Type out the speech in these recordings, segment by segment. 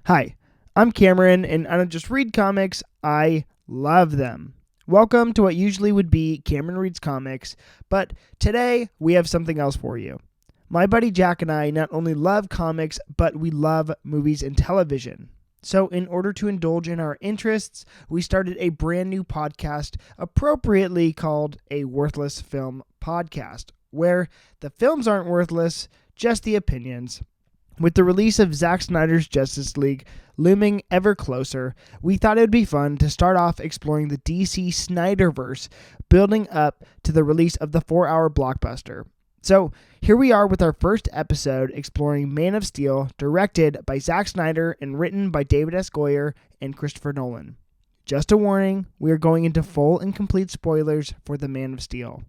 Hi, I'm Cameron, and I don't just read comics, I love them. Welcome to what usually would be Cameron Reads Comics, but today we have something else for you. My buddy Jach and I not only love comics, but we love movies and television. So in order to indulge in our interests, we started a brand new podcast appropriately called a Worthless Film Podcast, where the films aren't worthless, just the opinions. With the release of Zack Snyder's Justice League looming ever closer, we thought it would be fun to start off exploring the DC SnyderVerse, building up to the release of the 4-hour blockbuster. So here we are with our first episode exploring Man of Steel, directed by Zack Snyder and written by David S. Goyer and Christopher Nolan. Just a warning, we are going into full and complete spoilers for the Man of Steel.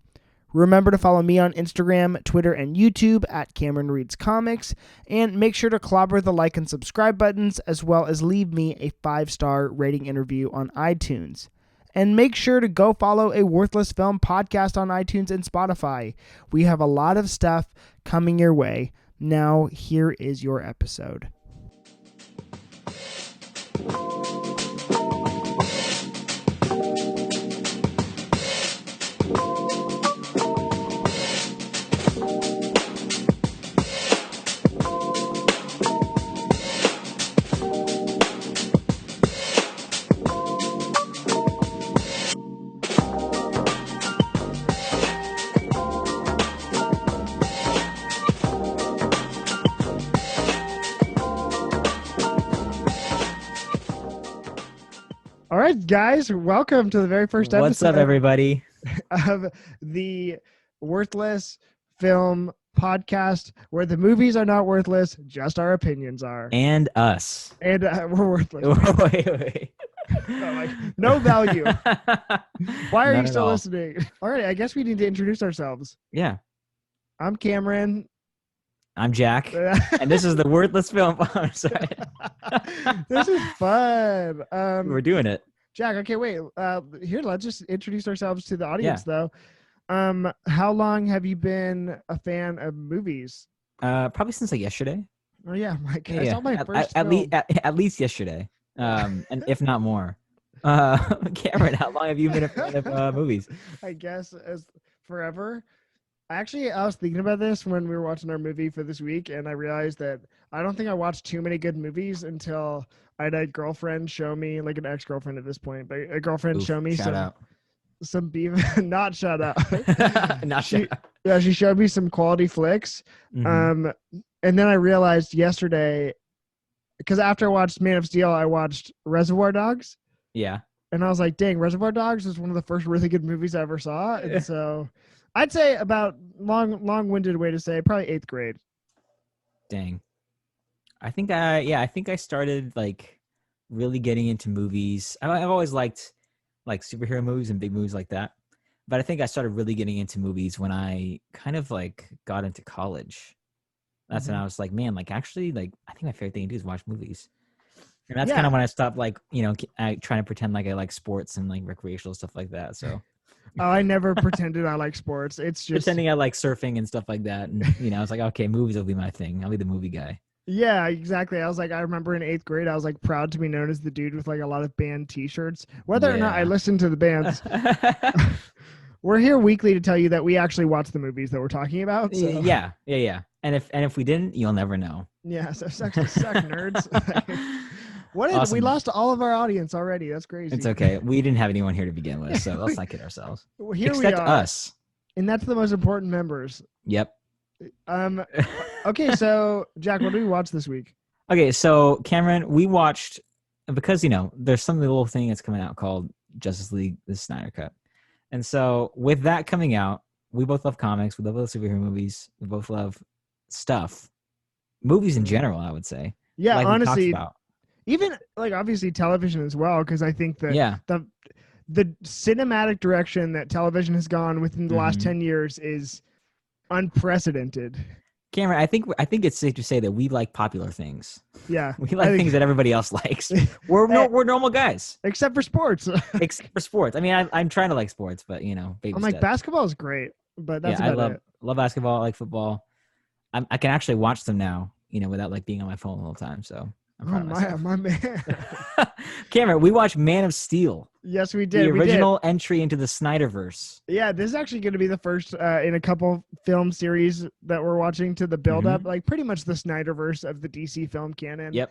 Remember to follow me on Instagram, Twitter, and YouTube at Cameron Reads Comics, and make sure to clobber the like and subscribe buttons, as well as leave me a 5-star rating interview on iTunes. And make sure to go follow a Worthless Film podcast on iTunes and Spotify. We have a lot of stuff coming your way. Now, here is your episode. All right, guys, welcome to the very first episode. What's up, everybody? Of the Worthless Film Podcast, where the movies are not worthless, just our opinions are. And us. And we're worthless. Wait. No value. Why are Not you at still all. listening? All right, I guess we need to introduce ourselves. Yeah. I'm Cameron. I'm Jack. And this is the Worthless Film. I'm sorry. This is fun. We're doing it. Jack, okay, wait. Here, let's just introduce ourselves to the audience, though. How long have you been a fan of movies? Probably since like yesterday. Oh yeah, I Yeah. saw my first at, film. at least yesterday. And if not more. Cameron, how long have you been a fan of movies? I guess as forever. Actually, I was thinking about this when we were watching our movie for this week, and I realized that I don't think I watched too many good movies until I had a girlfriend show me, like an ex-girlfriend at this point, but a girlfriend show me some beef. Not shout out. Not shout out. Yeah, she showed me some quality flicks. Mhm. And then I realized yesterday, because after I watched Man of Steel, I watched Reservoir Dogs. Yeah. And I was like, dang, Reservoir Dogs was one of the first really good movies I ever saw. And so I'd say about long-winded way to say probably 8th grade. Dang. I think I started like really getting into movies. I've always liked like superhero movies and big movies like that. But I think I started really getting into movies when I kind of like got into college. That's when I was like, man, like actually like I think my favorite thing to do is watch movies. And that's kind of when I stopped like, trying to pretend like I like sports and like recreational stuff like that. So Oh, I never pretended I like sports. It's just pretending I like surfing and stuff like that. And I was like, okay, movies will be my thing. I'll be the movie guy. Yeah, exactly. I was like, I remember in 8th grade, I was like proud to be known as the dude with like a lot of band T-shirts. Whether or not I listened to the bands, we're here weekly to tell you that we actually watch the movies that we're talking about. So. Yeah. And if we didn't, you'll never know. Yeah, so suck nerds. What? Awesome. We lost all of our audience already. That's crazy. It's okay. We didn't have anyone here to begin with, so let's not kid ourselves. Well, here Except we are, us. and that's the most important members. Yep. Okay, so Jack, what did we watch this week? Okay, so Cameron, we watched because there's some little thing that's coming out called Justice League: The Snyder Cut, and so with that coming out, we both love comics. We love superhero movies. We both love stuff, movies in general. I would say. Yeah, like honestly. we talked about. Even like obviously television as well, because I think that the cinematic direction that television has gone within the last 10 years is unprecedented. Cameron, I think it's safe to say that we like popular things. Yeah, we like things that everybody else likes. We're normal guys, except for sports. Except for sports. I mean, I'm trying to like sports, but baby I'm like steps. basketball is great, but that's about it. Love basketball. I like football. I can actually watch them now, without like being on my phone the whole time. So I'm Oh proud of myself. my man. Cameron, we watched Man of Steel, Yes, we did. the We did. original entry into the SnyderVerse. Yeah, this is actually going to be the first in a couple film series that we're watching to the build up, like pretty much the SnyderVerse of the DC film canon. Yep.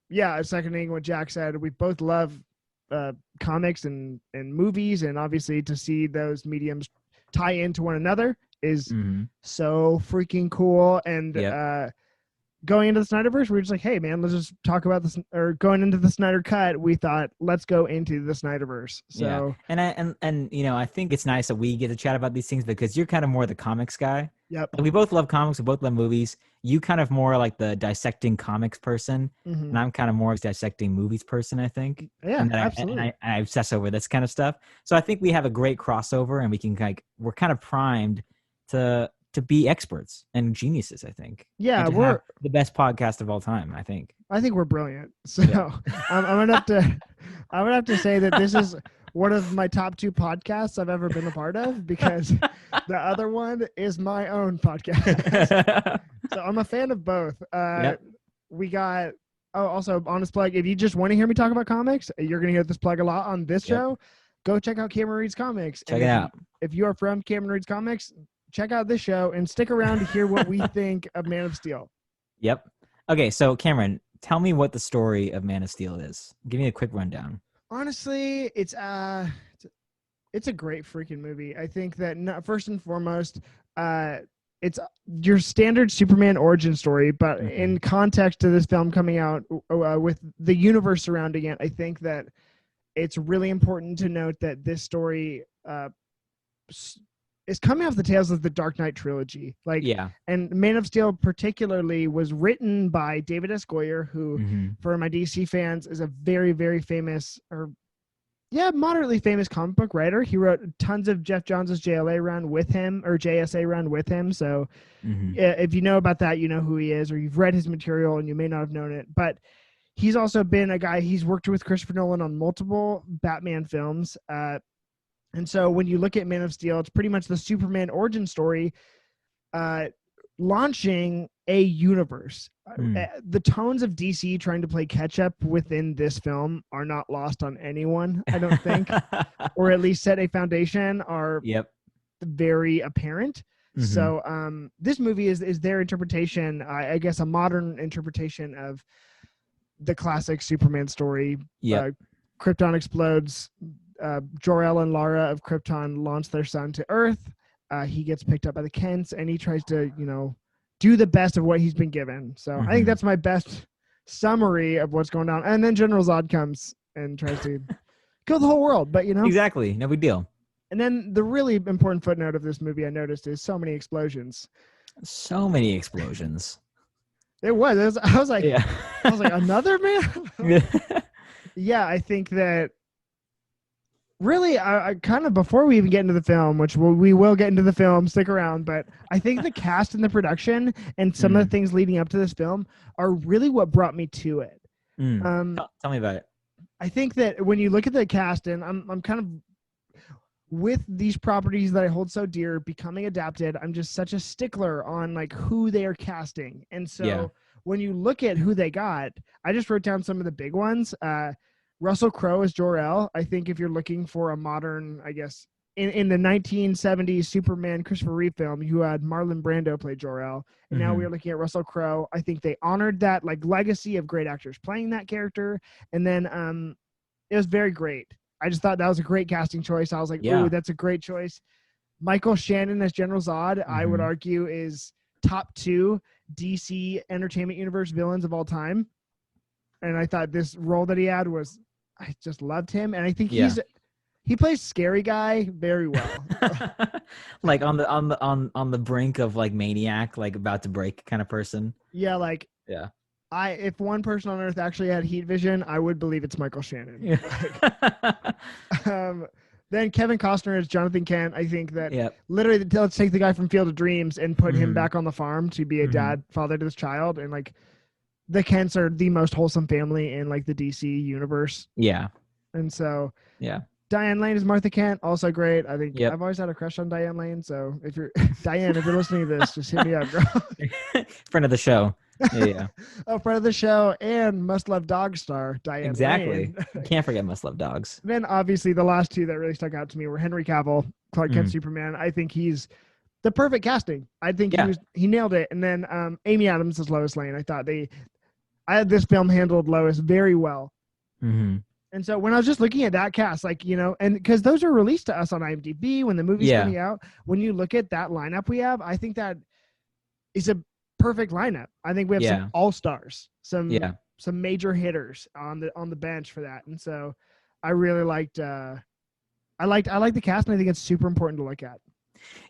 Yeah, seconding what Jack said, we both love comics and movies, and obviously to see those mediums tie into one another is so freaking cool. And going into the SnyderVerse, we were just like, hey man, let's just talk about this. Or going into the Snyder Cut, we thought, let's go into the SnyderVerse. So and you know, I think it's nice that we get to chat about these things because you're kind of more the comics guy. Yep. Like, we both love comics, we both love movies. You kind of more like the dissecting comics person, and I'm kind of more dissecting movies person, I think. Yeah, and absolutely. I obsess over this kind of stuff. So I think we have a great crossover, and we can we're kind of primed to be experts and geniuses, I think. Yeah, we're the best podcast of all time, I think. I think we're brilliant. So I'm gonna have to say that this is one of my top 2 podcasts I've ever been a part of, because the other one is my own podcast. So I'm a fan of both. We got also honest plug. If you just want to hear me talk about comics, you're gonna hear this plug a lot on this show. Go check out Cameron Reads Comics. Check it out. If you are from Cameron Reads Comics, check out this show and stick around to hear what we think of Man of Steel. Yep. Okay, so Cameron, tell me what the story of Man of Steel is. Give me a quick rundown. Honestly, it's a great freaking movie. I think that first and foremost, it's your standard Superman origin story, but in context to this film coming out with the universe surrounding it, I think that it's really important to note that this story is coming off the tails of the Dark Knight trilogy. And Man of Steel particularly was written by David S. Goyer, who, for my DC fans, is a very, very famous, moderately famous comic book writer. He wrote tons of Jeff Johns' JLA run with him, or JSA run with him. So if you know about that, you know who he is, or you've read his material and you may not have known it. But he's also been a guy, he's worked with Christopher Nolan on multiple Batman films. And so when you look at Man of Steel, it's pretty much the Superman origin story launching a universe. The tones of DC trying to play catch up within this film are not lost on anyone, I don't think, or at least set a foundation are very apparent. So this movie is their interpretation, I guess a modern interpretation of the classic Superman story. Krypton explodes. Jor-El and Lara of Krypton launch their son to Earth. He gets picked up by the Kents, and he tries to, do the best of what he's been given. So I think that's my best summary of what's going on. And then General Zod comes and tries to kill the whole world, but Exactly. No big deal. And then the really important footnote of this movie I noticed is so many explosions. So many explosions. I was like, another man? Yeah, I think that really, I kind of, before we even get into the film, which we will get into the film, stick around, but I think the cast and the production and some of the things leading up to this film are really what brought me to it. Tell me about it. I think that when you look at the cast, and I'm kind of, with these properties that I hold so dear becoming adapted, I'm just such a stickler on like who they are casting. And so when you look at who they got, I just wrote down some of the big ones. Russell Crowe as Jor-El. I think if you're looking for a modern, I guess, in the 1970s Superman Christopher Reeve film, you had Marlon Brando play Jor-El, and now we're looking at Russell Crowe. I think they honored that like legacy of great actors playing that character, and then it was very great. I just thought that was a great casting choice. I was like, ooh, that's a great choice. Michael Shannon as General Zod, I would argue, is top 2 DC Entertainment Universe villains of all time. And I thought this role that he had was, I just loved him. And I think he plays scary guy very well. Like on the brink of like maniac, like about to break kind of person. Yeah. Like, if one person on Earth actually had heat vision, I would believe it's Michael Shannon. Then Kevin Costner as Jonathan Kent. I think that literally, let's take the guy from Field of Dreams and put him back on the farm to be a father to this child. And like, the Kents are the most wholesome family in like the DC universe. Yeah. And so, Diane Lane is Martha Kent, also great. I think I've always had a crush on Diane Lane. So if you're Diane, if you're listening to this, just hit me up, girl. Friend of the show. Yeah. A friend of the show and must love dog star Diane Exactly. Lane. You can't forget Must Love Dogs. Then obviously the last two that really stuck out to me were Henry Cavill, Clark Kent Mm. Superman. I think he's the perfect casting. I think Yeah. he nailed it. And then Amy Adams as Lois Lane. I thought this film handled Lois very well. Hmm. And so when I was just looking at that cast, like, and because those are released to us on IMDb when the movie's Yeah. coming out, when you look at that lineup we have, I think that is a perfect lineup. I think we have some Yeah. all-stars, Yeah. some major hitters on the bench for that. And so I really liked I like the cast, and I think it's super important to look at.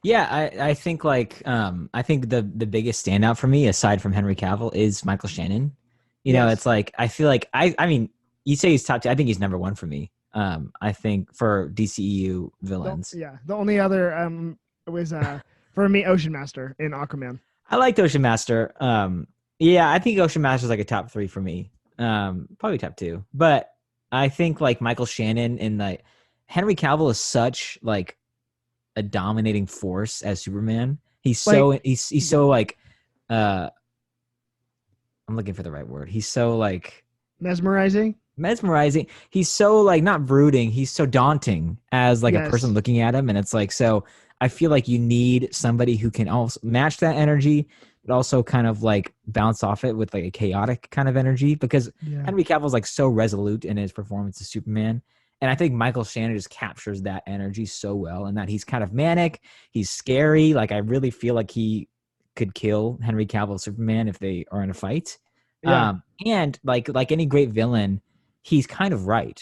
Yeah, I think I think the biggest standout for me, aside from Henry Cavill, is Michael Shannon. Yes. It's like I feel like I mean, you say he's top two. I think he's number one for me. I think for DCEU villains. The only other was for me Ocean Master in Aquaman. I liked Ocean Master. Yeah, I think Ocean Master is like a top three for me. Probably top two. But I think like Michael Shannon and like Henry Cavill is such like a dominating force as Superman. He's so he's so like I'm looking for the right word. He's so like mesmerizing. He's so like not brooding. He's so daunting as like Yes. a person looking at him. And it's like, so I feel like you need somebody who can also match that energy, but also kind of like bounce off it with like a chaotic kind of energy, because Henry Cavill's like so resolute in his performance as Superman. And I think Michael Shannon just captures that energy so well, and that he's kind of manic. He's scary. Like I really feel like he could kill Henry Cavill Superman if they are in a fight. Yeah. And like any great villain, he's kind of right.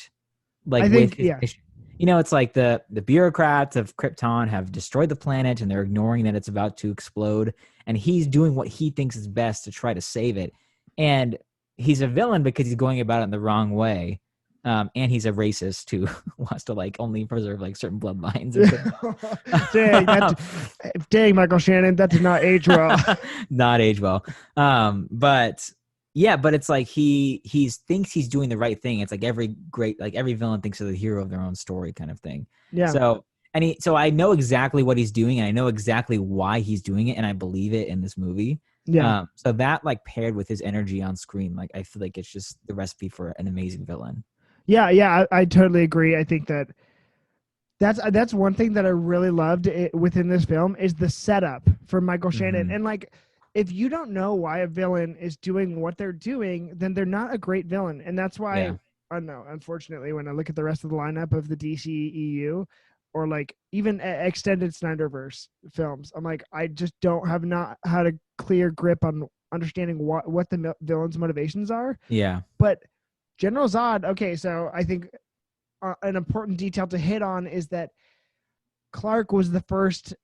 Like I think, it's like the bureaucrats of Krypton have destroyed the planet and they're ignoring that it's about to explode. And he's doing what he thinks is best to try to save it. And he's a villain because he's going about it in the wrong way. And he's a racist who wants to like only preserve like certain bloodlines. Dang, Michael Shannon, that did not age well. Not age well. But yeah, but it's like he thinks he's doing the right thing. It's like every villain thinks they're the hero of their own story kind of thing. Yeah. So I know exactly what he's doing, and I know exactly why he's doing it, and I believe it in this movie. Yeah. So that like paired with his energy on screen, like I feel like it's just the recipe for an amazing villain. Yeah, I totally agree. I think that's one thing that I really loved within this film is the setup for Michael Shannon. Mm-hmm. And like, if you don't know why a villain is doing what they're doing, then they're not a great villain. And that's why, I don't know, unfortunately, when I look at the rest of the lineup of the DCEU or like even extended SnyderVerse films, I'm like, I just don't have not had a clear grip on understanding what the villain's motivations are. Yeah. But General Zod, okay, so I think an important detail to hit on is that Clark was the first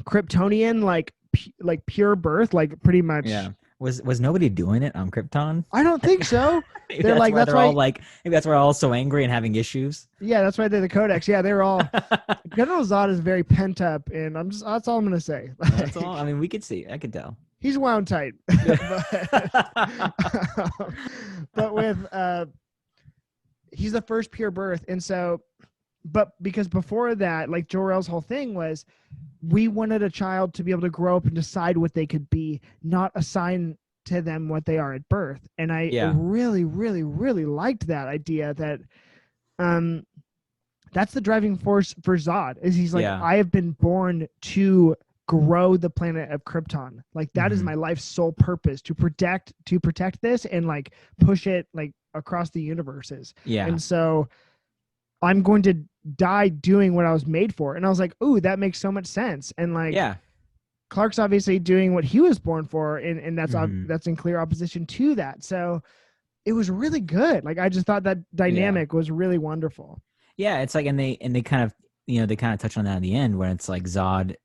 Kryptonian, like pure birth, like pretty much. Yeah. Was nobody doing it on Krypton? I don't think so. They're like that's why maybe that's why they're all so angry and having issues. Yeah, that's why they're the Codex. Yeah, they're all. General Zod is very pent up, and that's all I'm gonna say. That's all. I mean, we could see. I could tell. He's wound tight. But with he's the first pure birth, and so but because before that, like Jor-El's whole thing was we wanted a child to be able to grow up and decide what they could be, not assign to them what they are at birth. And I really, really, really liked that idea that that's the driving force for Zod is he's like, I have been born to grow the planet of Krypton. Like that is my life's sole purpose, to protect this and like push it like across the universes. Yeah. And so I'm going to die doing what I was made for. And I was like, ooh, that makes so much sense. And like, Clark's obviously doing what he was born for. And that's in clear opposition to that. So it was really good. Like, I just thought that dynamic was really wonderful. Yeah. It's like, and they kind of, they kind of touch on that at the end when it's like Zod,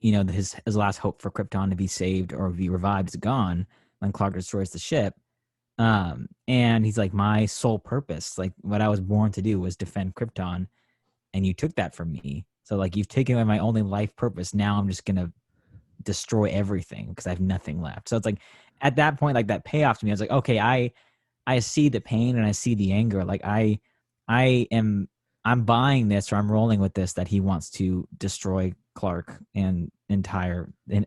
his last hope for Krypton to be saved or be revived is gone when Clark destroys the ship. And he's like, my sole purpose, like what I was born to do was defend Krypton, and you took that from me. So like you've taken away my only life purpose. Now I'm just gonna destroy everything because I have nothing left. So it's like at that point, like that payoff to me, I was like, okay, I see the pain and I see the anger. Like I'm buying this, or I'm rolling with this, that he wants to destroy Clark and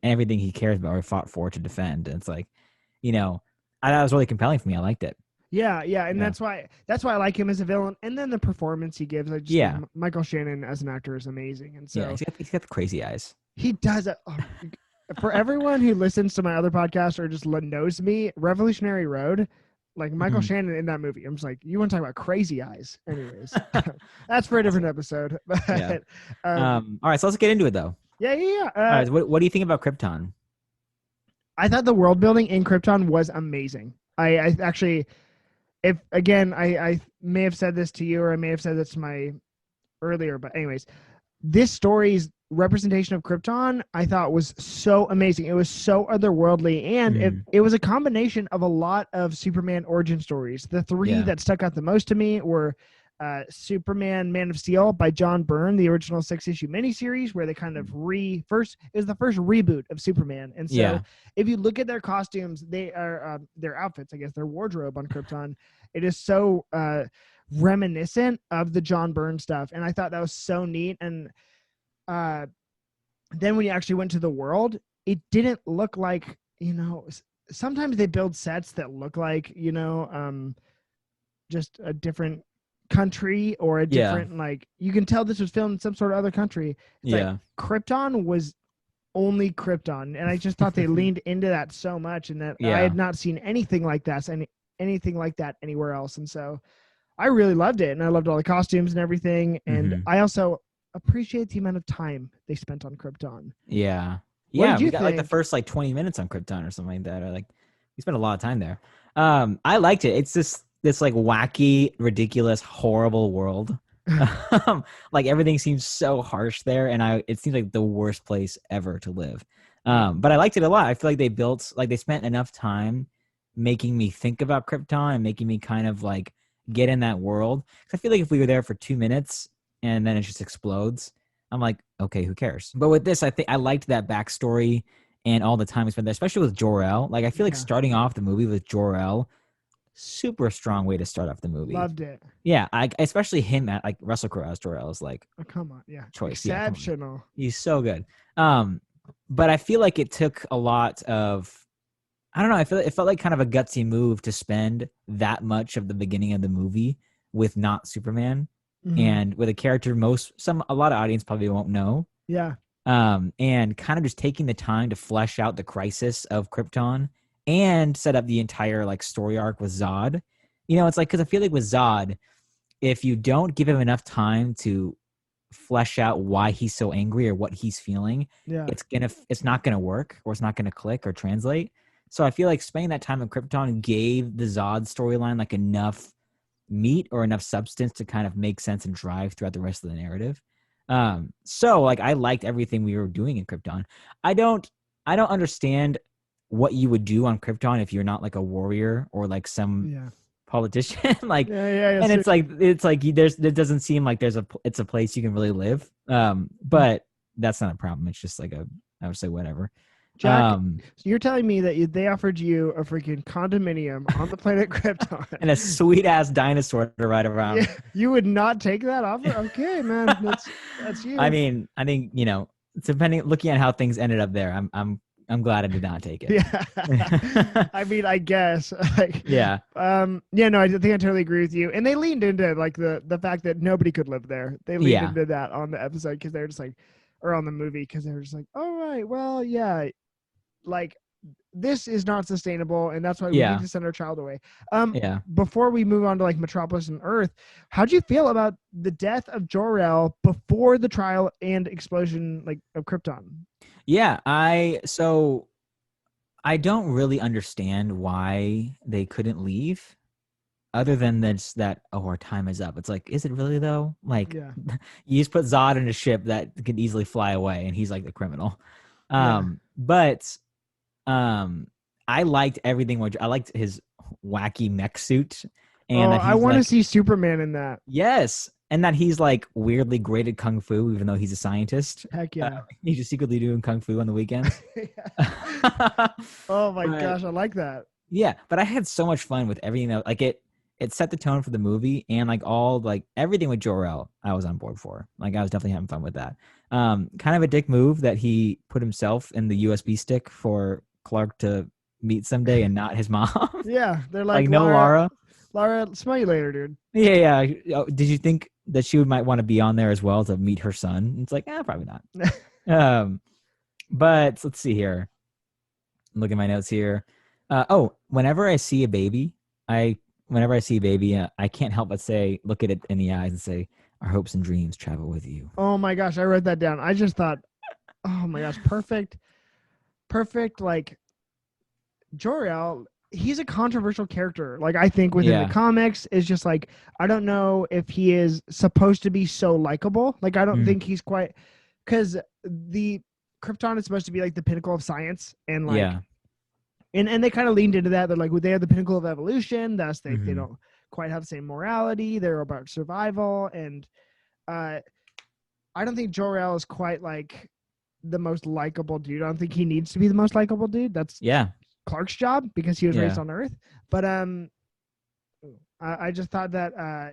everything he cares about or fought for to defend. And it's like, I thought it was really compelling for me. I liked it. Yeah, and Yeah. that's why I like him as a villain. And then the performance he gives, I just Yeah. think Michael Shannon as an actor is amazing. And Yeah. so He's got the crazy eyes. he does it. For everyone who listens to my other podcast or just knows me, Revolutionary Road, like Michael Mhm. Shannon in that movie, I'm just like, you want to talk about crazy eyes? Anyways, that's for a different episode. Yeah. But All right. So let's get into it, though. yeah. All right. What do you think about Krypton? I thought the world building in Krypton was amazing. I actually, if again, I may have said this to you or I may have said this to my earlier, but anyways, this story's representation of Krypton I thought was so amazing. It was so otherworldly, and it was a combination of a lot of Superman origin stories. The three that stuck out the most to me were Superman Man of Steel by John Byrne, the original 6-issue miniseries, where they kind of first is the first reboot of Superman. And so if you look at their costumes, they are their outfits, I guess their wardrobe on Krypton, it is so reminiscent of the John Byrne stuff. And I thought that was so neat. And then when you actually went to the world, it didn't look like, sometimes they build sets that look like, just a different country or a different, like, you can tell this was filmed in some sort of other country. It's like Krypton was only Krypton. And I just thought they leaned into that so much, and that I had not seen anything like that, anything like that anywhere else. And so I really loved it. And I loved all the costumes and everything. And I also appreciate the amount of time they spent on Krypton. Yeah. What did you we got think? like the first 20 minutes on Krypton or something like that. Or like we spent a lot of time there. I liked it. It's this like wacky, ridiculous, horrible world. Like everything seems so harsh there, and it seems like the worst place ever to live. But I liked it a lot. I feel like they spent enough time making me think about Krypton and making me kind of like get in that world. Because I feel like if we were there for 2 minutes and then it just explodes, I'm like, okay, who cares? But with this, I think I liked that backstory and all the time we spent there, especially with Jor-El. Like I feel like starting off the movie with Jor-El, super strong way to start off the movie. Loved it. Yeah, especially him at like Russell Crowe as Jor-El is like, oh, come on, yeah, choice, exceptional. He's so good. But I feel like it took a lot of, I don't know. It felt like kind of a gutsy move to spend that much of the beginning of the movie with not Superman and with a character a lot of audience probably won't know. Yeah. And kind of just taking the time to flesh out the crisis of Krypton and set up the entire like story arc with Zod. It's like, because I feel like with Zod, if you don't give him enough time to flesh out why he's so angry or what he's feeling, it's not gonna work, or it's not gonna click or translate. So I feel like spending that time in Krypton gave the Zod storyline like enough meat or enough substance to kind of make sense and drive throughout the rest of the narrative. So like I liked everything we were doing in Krypton. I don't understand what you would do on Krypton if you're not like a warrior or like some politician. Like, and it's like it doesn't seem like it's a place you can really live. But that's not a problem. It's just like I would say whatever. Jack, so you're telling me that they offered you a freaking condominium on the planet Krypton and a sweet ass dinosaur to ride around. Yeah, you would not take that offer? Okay, man, that's you. I mean, I think looking at how things ended up there, I'm glad I did not take it. Yeah, I mean, I guess. Like, yeah. No, I think I totally agree with you. And they leaned into like the fact that nobody could live there. They leaned into that on the episode because they're just like, or on the movie because they were just like, all right, well, yeah. Like, this is not sustainable, and that's why we need to send our child away. Before we move on to like Metropolis and Earth, how'd you feel about the death of Jor-El before the trial and explosion like of Krypton? Yeah, I don't really understand why they couldn't leave, other than that our time is up. It's like, is it really though? Like, you just put Zod in a ship that could easily fly away, and he's like the criminal. But I liked everything. I liked his wacky mech suit, and I want to see Superman in that. Yes, and that he's like weirdly great at kung fu, even though he's a scientist. Heck yeah, he's just secretly doing kung fu on the weekends. Oh my gosh, I like that. Yeah, but I had so much fun with everything. Like it set the tone for the movie, and like all like everything with Jor-El, I was on board for. Like I was definitely having fun with that. Kind of a dick move that he put himself in the USB stick for Clark to meet someday and not his mom. Yeah, they're Like like, no Laura. Laura, smell you later, dude. Yeah. Did you think that she might want to be on there as well to meet her son? It's like, probably not. But let's see here. Look at my notes here. Whenever I see a baby, I can't help but say, look at it in the eyes and say, our hopes and dreams travel with you. Oh my gosh, I wrote that down. I just thought, oh my gosh, perfect. Like Jor-El, he's a controversial character. Like I think within the comics, is just like I don't know if he is supposed to be so likable. Like I don't think he's quite, because the Krypton is supposed to be like the pinnacle of science, and like, and they kind of leaned into that. They're like, they are the pinnacle of evolution. Thus, they don't quite have the same morality. They're about survival, and I don't think Jor-El is quite like the most likable dude. I don't think he needs to be the most likable dude. That's Clark's job because he was raised on Earth. But I just thought that I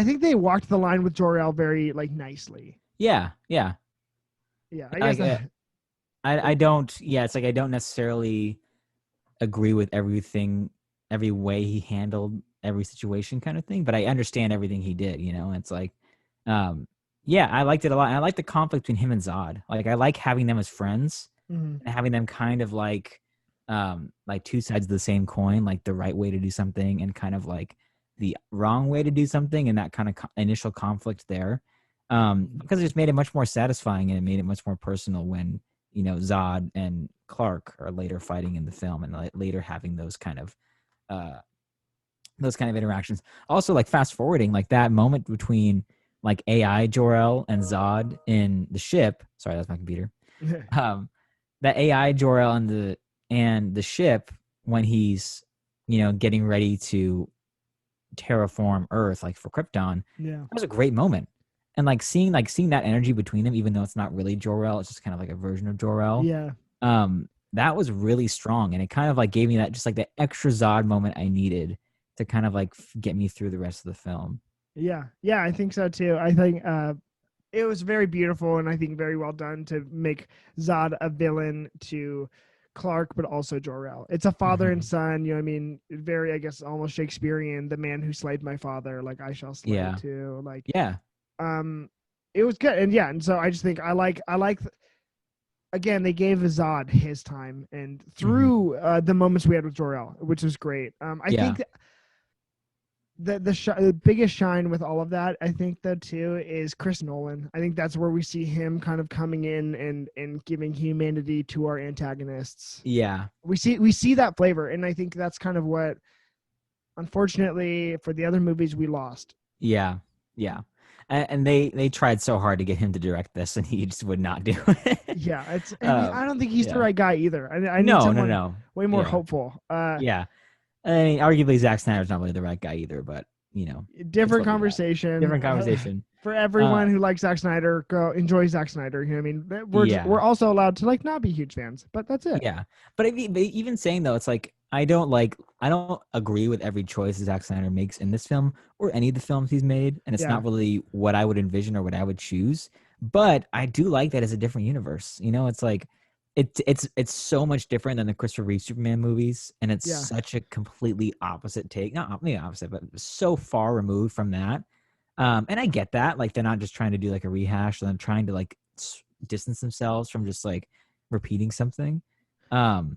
think they walked the line with Jor-El very like nicely. Yeah. I guess I don't. Yeah, it's like I don't necessarily agree with everything, every way he handled every situation, kind of thing. But I understand everything he did. It's like, I liked it a lot. And I like the conflict between him and Zod. Like I like having them as friends, and having them kind of like two sides of the same coin, like the right way to do something and kind of like the wrong way to do something, and that kind of initial conflict there. Because it just made it much more satisfying, and it made it much more personal when Zod and Clark are later fighting in the film, and later having those kind of interactions. Also, like fast forwarding, like that moment between like AI Jor-El and Zod in the ship. Sorry, that's my computer. That AI Jor-El and the ship when he's getting ready to terraform Earth, like for Krypton. That was a great moment. And like seeing that energy between them, even though it's not really Jor-El, it's just kind of like a version of Jor-El. Yeah. That was really strong, and it kind of like gave me that just like the extra Zod moment I needed to kind of like get me through the rest of the film. Yeah, I think so too. I think it was very beautiful, and I think very well done to make Zod a villain to Clark, but also Jor-El. It's a father and son. I mean, very, I guess, almost Shakespearean. The man who slayed my father, like I shall slay too. Like it was good, and so I just think I like. Again, they gave Zod his time, and through the moments we had with Jor-El, which was great. I think the biggest shine with all of that, I think, though, too, is Chris Nolan. I think that's where we see him kind of coming in and giving humanity to our antagonists. Yeah, we see that flavor, and I think that's kind of what, unfortunately, for the other movies, we lost. Yeah. And they tried so hard to get him to direct this, and he just would not do it. I don't think he's the right guy either. I need someone way more hopeful. I mean, arguably Zack Snyder's not really the right guy either, but different conversation. For everyone who likes Zack Snyder, go enjoy Zack Snyder. I mean, we're also allowed to like not be huge fans, but that's it. Yeah, but even saying though, it's like I don't agree with every choice Zack Snyder makes in this film or any of the films he's made, and it's not really what I would envision or what I would choose. But I do like that it's a different universe. It's like it's so much different than the Christopher Reeve Superman movies, and it's such a completely opposite take. Not maybe opposite, but so far removed from that. And I get that, like they're not just trying to do like a rehash, they're trying to like distance themselves from just like repeating something. And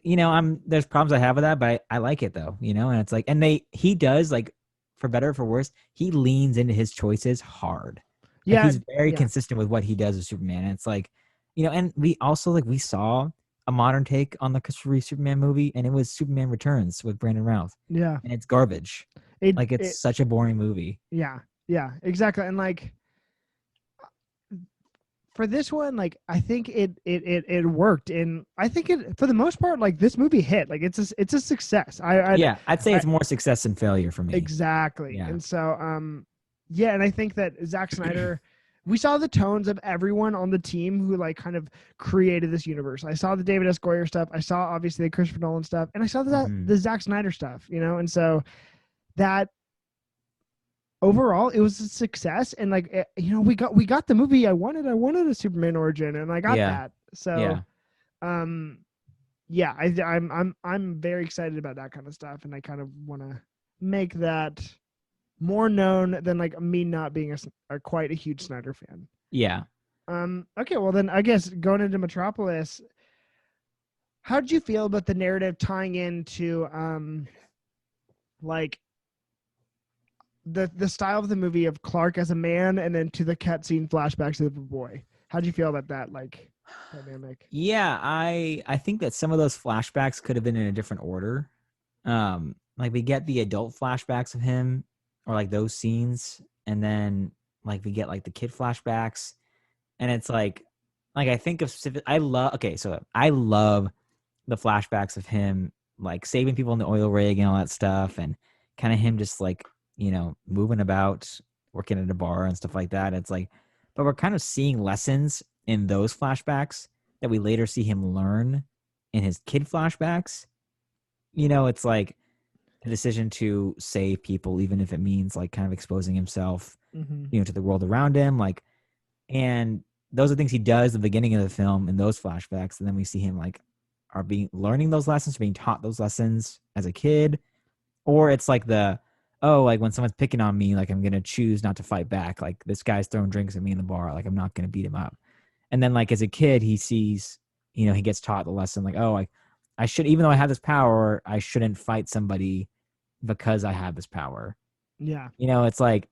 there's problems I have with that, but I like it though, and it's like, and he does, like, for better or for worse, he leans into his choices hard. Like, he's very consistent with what he does with Superman, and it's like, and we also we saw a modern take on the Christopher Reeve Superman movie, and it was Superman Returns with Brandon Routh. Yeah, and it's garbage. It's such a boring movie. Yeah, exactly. And like for this one, like I think it worked, and I think it, for the most part, like this movie hit. Like it's a success. I'd say it's more success than failure for me. Exactly. Yeah. And so and I think that Zack Snyder, we saw the tones of everyone on the team who like kind of created this universe. I saw the David S. Goyer stuff. I saw obviously the Christopher Nolan stuff, and I saw the Zack Snyder stuff. And so that overall it was a success, and like we got the movie I wanted. I wanted a Superman origin, and I got that. So yeah, I'm very excited about that kind of stuff, and I kind of want to make that more known than like me not being a quite a huge Snyder fan. Yeah. Okay, well then I guess going into Metropolis, how did you feel about the narrative tying into like the style of the movie of Clark as a man, and then to the cutscene flashbacks of the boy? How did you feel about that like dynamic? Yeah, I think that some of those flashbacks could have been in a different order. Like we get the adult flashbacks of him, or like those scenes, and then like we get like the kid flashbacks, and it's like I think of specific. I love the flashbacks of him like saving people in the oil rig and all that stuff, and kind of him just like moving about, working at a bar and stuff like that. It's like, but we're kind of seeing lessons in those flashbacks that we later see him learn in his kid flashbacks. It's like the decision to save people, even if it means like kind of exposing himself, to the world around him. Like, and those are things he does at the beginning of the film in those flashbacks. And then we see him like learning those lessons, being taught those lessons as a kid. Or it's like like when someone's picking on me, like I'm going to choose not to fight back. Like this guy's throwing drinks at me in the bar. Like I'm not going to beat him up. And then like as a kid, he sees, he gets taught the lesson like, oh, I should, even though I have this power, I shouldn't fight somebody because I have this power. Yeah. It's like,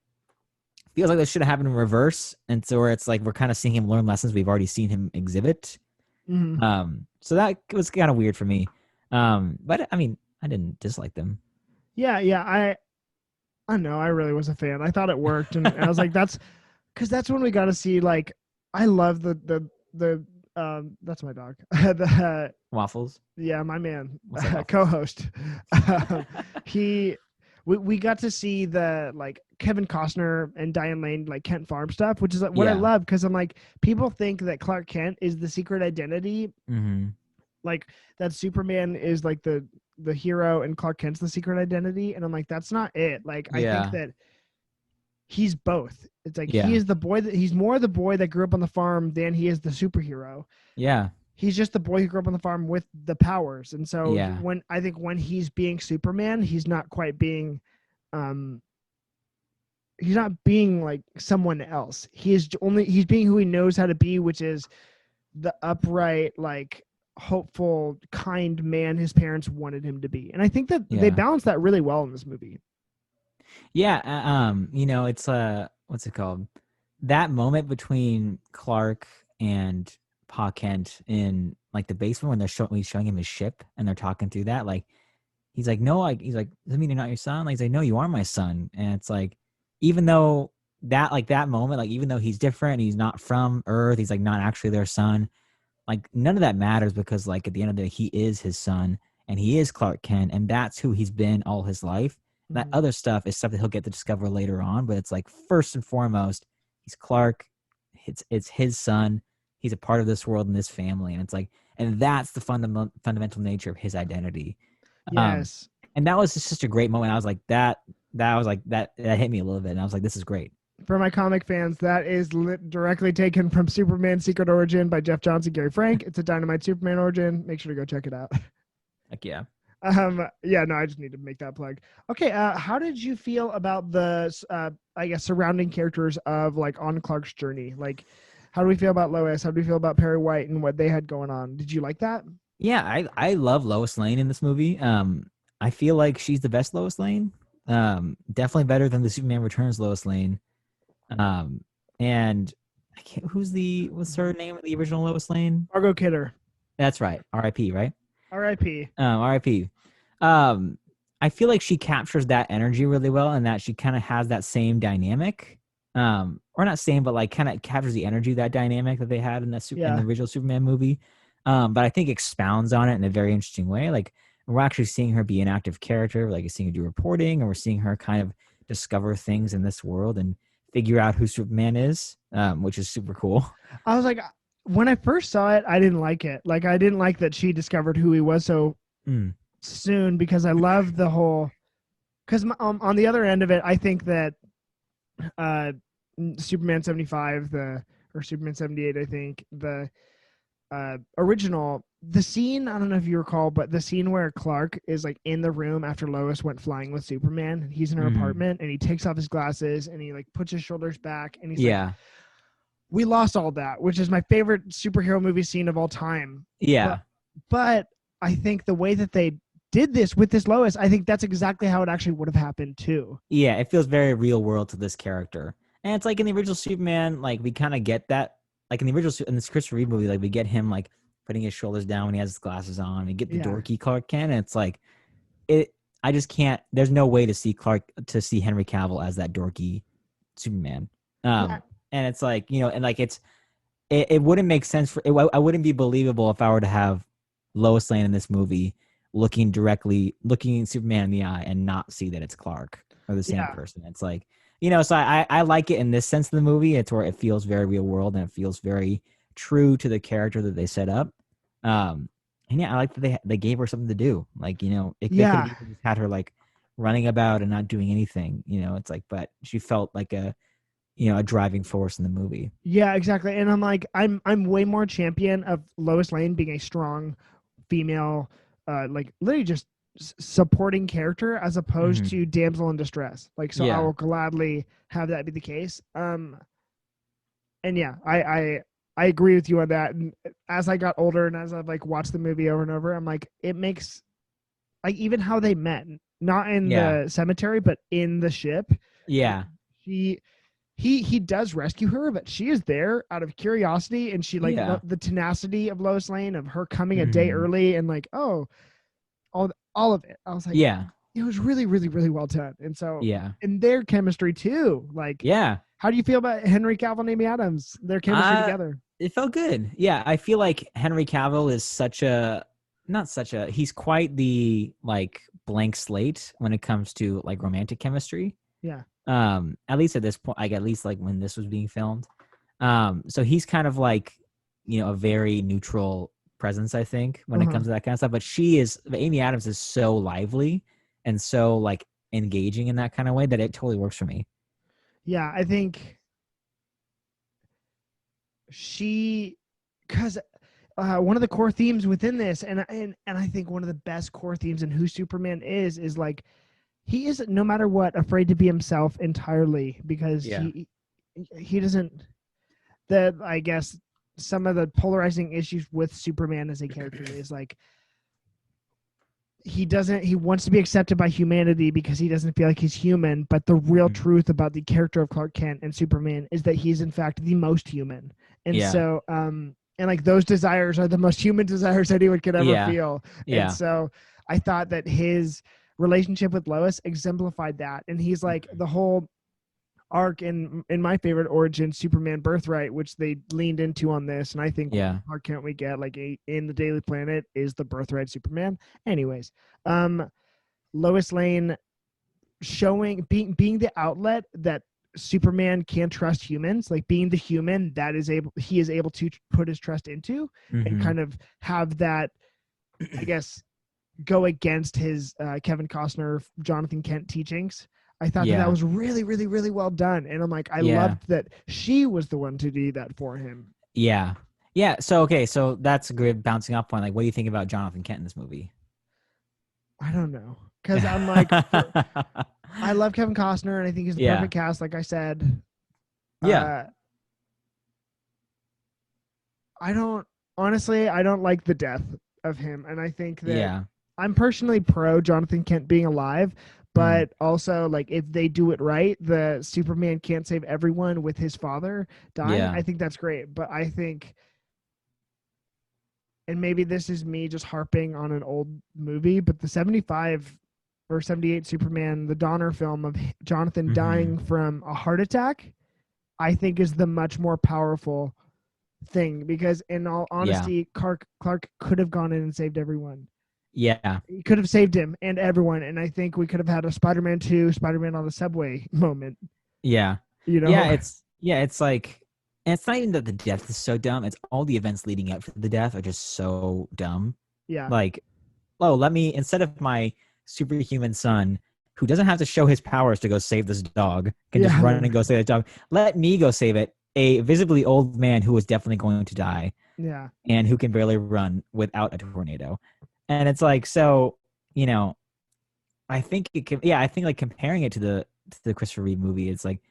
feels like this should have happened in reverse. And so where it's like, we're kind of seeing him learn lessons we've already seen him exhibit. So that was kind of weird for me. But I mean, I didn't dislike them. Yeah. I know. I really was a fan. I thought it worked, and I was like, that's when we got to see like I love the that's my dog. The Waffles. Yeah, my man, co-host. We got to see the like Kevin Costner and Diane Lane like Kent Farm stuff, which is like, what I love, because I'm like, people think that Clark Kent is the secret identity, like that Superman is like the hero and Clark Kent's the secret identity, and I'm like, that's not it. Like I think that he's both. It's like he is the boy he's more the boy that grew up on the farm than he is the superhero. Yeah. He's just the boy who grew up on the farm with the powers. And so when he's being Superman, he's not quite being he's not being like someone else. He's being who he knows how to be, which is the upright, like hopeful, kind man his parents wanted him to be. And I think that they balance that really well in this movie. Yeah, it's what's it called? That moment between Clark and Pa Kent in like the basement when they're showing him his ship and they're talking through that, like he's like, no, like he's like, does that mean you're not your son? Like he's like, no, you are my son. And it's like, even though that moment, like even though he's different, he's not from Earth, he's like not actually their son. Like none of that matters, because like at the end of the day, he is his son and he is Clark Kent, and that's who he's been all his life. That other stuff is stuff that he'll get to discover later on, but it's like first and foremost, he's Clark. It's his son. He's a part of this world and this family, and it's like, and that's the fundamental nature of his identity. Yes. And that was just a great moment. I was like, that hit me a little bit, and I was like, this is great. For my comic fans, that is directly taken from Superman Secret Origin by Jeff Johns, Gary Frank. It's a Dynamite Superman origin. Make sure to go check it out. Heck yeah. I just need to make that plug. Okay, how did you feel about the I guess surrounding characters of like on Clark's journey? Like, how do we feel about Lois? How do we feel about Perry White and what they had going on? Did you like that? Yeah, I love Lois Lane in this movie. I feel like she's the best Lois Lane. Definitely better than the Superman Returns Lois Lane. And I can't, what's her name? The original Lois Lane? Margot Kidder. That's right. R.I.P. Right? R.I.P. R.I.P. I feel like she captures that energy really well, and that she kind of has that same dynamic. Or not same, but like kind of captures the energy of that dynamic that they had in the original Superman movie. But I think expounds on it in a very interesting way. Like we're actually seeing her be an active character, like seeing her do reporting, and we're seeing her kind of discover things in this world and figure out who Superman is, which is super cool. I was like, when I first saw it, I didn't like it. Like I didn't like that she discovered who he was so soon, because I love the whole. Because on the other end of it, I think that Superman 75, or Superman 78, I think original, the scene, I don't know if you recall, but the scene where Clark is like in the room after Lois went flying with Superman, and he's in her Mhm. apartment and he takes off his glasses and he like puts his shoulders back and he's like, Yeah. we lost all that, which is my favorite superhero movie scene of all time. Yeah. But I think the way that they did this with this Lois, I think that's exactly how it actually would have happened too. Yeah. It feels very real world to this character. And it's like in the original Superman, like we kind of get that. Like in the original, in this Christopher Reeve movie, like we get him like putting his shoulders down when he has his glasses on. We get the Yeah. dorky Clark Kent, and it's like it. I just can't. There's no way to see Henry Cavill as that dorky Superman. Yeah. And it's like, you know, and like it wouldn't make sense for it. I wouldn't be believable if I were to have Lois Lane in this movie looking Superman in the eye and not see that it's Clark or the same person. It's like, you know, so I like it in this sense of the movie. It's where it feels very real world and it feels very true to the character that they set up. And yeah, I like that they gave her something to do. Like, you know, they could have even just had her like running about and not doing anything. You know, it's like, but she felt like a driving force in the movie. Yeah, exactly. And I'm like, I'm way more champion of Lois Lane being a strong female, like literally just supporting character as opposed to damsel in distress. Like, so I will gladly have that be the case. And yeah, I agree with you on that. And as I got older and as I've like watched the movie over and over, I'm like, it makes like even how they met, not in the cemetery, but in the ship. Yeah. He does rescue her, but she is there out of curiosity, and she like the tenacity of Lois Lane of her coming a day early and like, oh, all of it. I was like, it was really, really, really well done. And so and their chemistry too. Like, how do you feel about Henry Cavill and Amy Adams? Their chemistry together. It felt good. Yeah, I feel like Henry Cavill is he's quite the like blank slate when it comes to like romantic chemistry. Yeah. At least at this point, like at least like when this was being filmed. So he's kind of like, you know, a very neutral presence, I think, when it comes to that kind of stuff. But Amy Adams is so lively and so like engaging in that kind of way that it totally works for me. Yeah, I think because one of the core themes within this, and I think one of the best core themes in who Superman is like, he is, no matter what, afraid to be himself entirely because he doesn't. I guess some of the polarizing issues with Superman as a character is like he wants to be accepted by humanity because he doesn't feel like he's human. But the real truth about the character of Clark Kent and Superman is that he's in fact the most human. And so, and like those desires are the most human desires anyone could ever feel. And so I thought that his relationship with Lois exemplified that. And he's like the whole arc in my favorite origin, Superman Birthright, which they leaned into on this. And I think Clark Kent we get like in the Daily Planet is the Birthright Superman. Anyways, Lois Lane being the outlet that Superman can trust humans, like being the human that he is able to put his trust into and kind of have that, I guess, go against his Kevin Costner, Jonathan Kent teachings. I thought that was really, really, really well done. And I'm like, I loved that she was the one to do that for him. Yeah. Yeah. So that's a good bouncing off point. Like, what do you think about Jonathan Kent in this movie? I don't know. Because I'm like, I love Kevin Costner and I think he's the perfect cast, like I said. Yeah. I don't like the death of him. And I think that I'm personally pro Jonathan Kent being alive. But also, like, if they do it right, the Superman can't save everyone with his father dying. I think that's great. But I think, and maybe this is me just harping on an old movie, but the 75 or 78 Superman, the Donner film of Jonathan dying from a heart attack, I think is the much more powerful thing. Because in all honesty, Clark could have gone in and saved everyone. Yeah. He could have saved him and everyone. And I think we could have had a Spider-Man 2, Spider-Man on the subway moment. Yeah. You know? It's like, and it's not even that the death is so dumb. It's all the events leading up to the death are just so dumb. Yeah. Like, instead of my superhuman son, who doesn't have to show his powers to go save this dog, can just run and go save the dog. Let me go save it. A visibly old man who is definitely going to die. Yeah. and who can barely run without a tornado. And it's like, so, you know, I think it can, yeah, I think like comparing it to the Christopher Reeve movie, it's like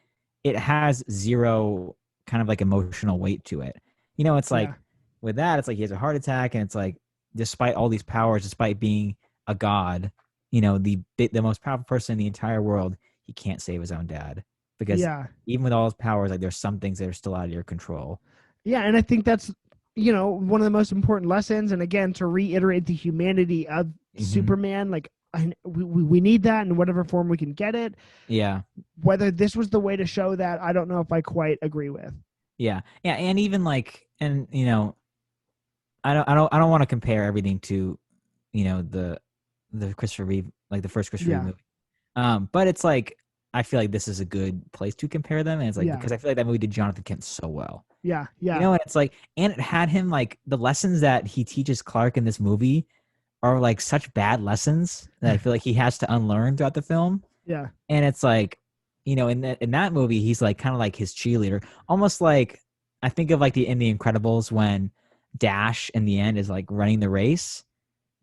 it has zero kind of like emotional weight to it. You know, it's like Yeah. with that, it's like he has a heart attack, and it's like despite all these powers, despite being a god, you know, the most powerful person in the entire world, he can't save his own dad because Yeah. even with all his powers, like there's some things that are still out of your control. Yeah, and I think that's one of the most important lessons. And again, to reiterate the humanity of Hmm. Superman, like we need that in whatever form we can get it. Yeah. Whether this was the way to show that, I don't know if I quite agree with. Yeah. Yeah. And even like, and you know, I don't want to compare everything to, you know, the Christopher Reeve, like the first Christopher Reeve Yeah, movie. But it's like I feel like this is a good place to compare them, and it's like yeah, because I feel like that movie did Jonathan Kent so well. yeah, You yeah, know, and it's like, and it had him like the lessons that he teaches Clark in this movie are like such bad lessons that I feel like he has to unlearn throughout the film. yeah. And it's like, you know, in that movie, he's like kind of like his cheerleader, almost like I think of like in the Incredibles when Dash in the end is like running the race,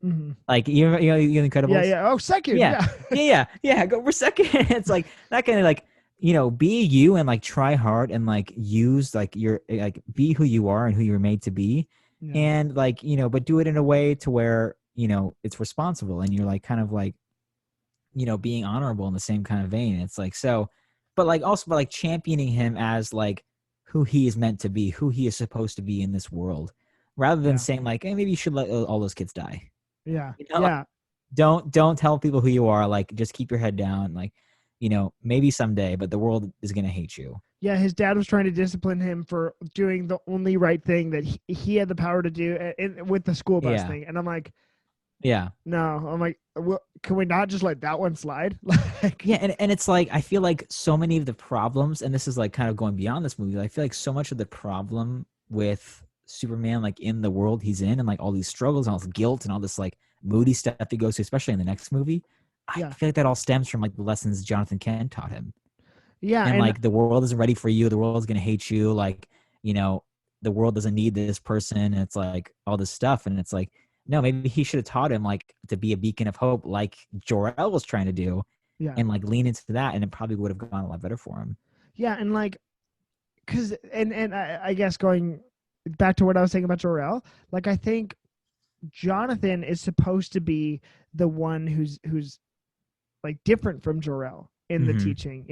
Hmm. like you know, Yeah, Incredibles. yeah. Oh, second. Yeah, Yeah, yeah. Go for second. It's like that kind of like, you know, be you and like try hard and like use like your like be who you are and who you're made to be, yeah, and like, you know, but do it in a way to where, you know, it's responsible and you're like kind of like, you know, being honorable in the same kind of vein. It's like so, but like also but like championing him as like who he is meant to be, who he is supposed to be in this world, rather than yeah, saying like, hey, maybe you should let all those kids die. yeah, You know, like, yeah, don't tell people who you are. Like just keep your head down. Like, you know, maybe someday, but the world is gonna hate you. yeah. His dad was trying to discipline him for doing the only right thing that he had the power to do with the school bus Yeah, thing. And I'm like, yeah, no. I'm like, well, can we not just let that one slide? Like, yeah. And it's like I feel like so many of the problems, and this is like kind of going beyond this movie. I feel like so much of the problem with Superman, like in the world he's in, and like all these struggles and all this guilt and all this like moody stuff he goes to, especially in the next movie. I yeah, feel like that all stems from like the lessons Jonathan Kent taught him. yeah, And and like the world isn't ready for you, the world's gonna hate you, like, you know, the world doesn't need this person, and it's like all this stuff, and it's like, no, maybe he should have taught him like to be a beacon of hope like Jor-El was trying to do, yeah, and like lean into that, and it probably would have gone a lot better for him. yeah, and like, cause and I guess going back to what I was saying about Jor-El, like I think Jonathan is supposed to be the one who's like different from Jor-El in the Hmm. teaching,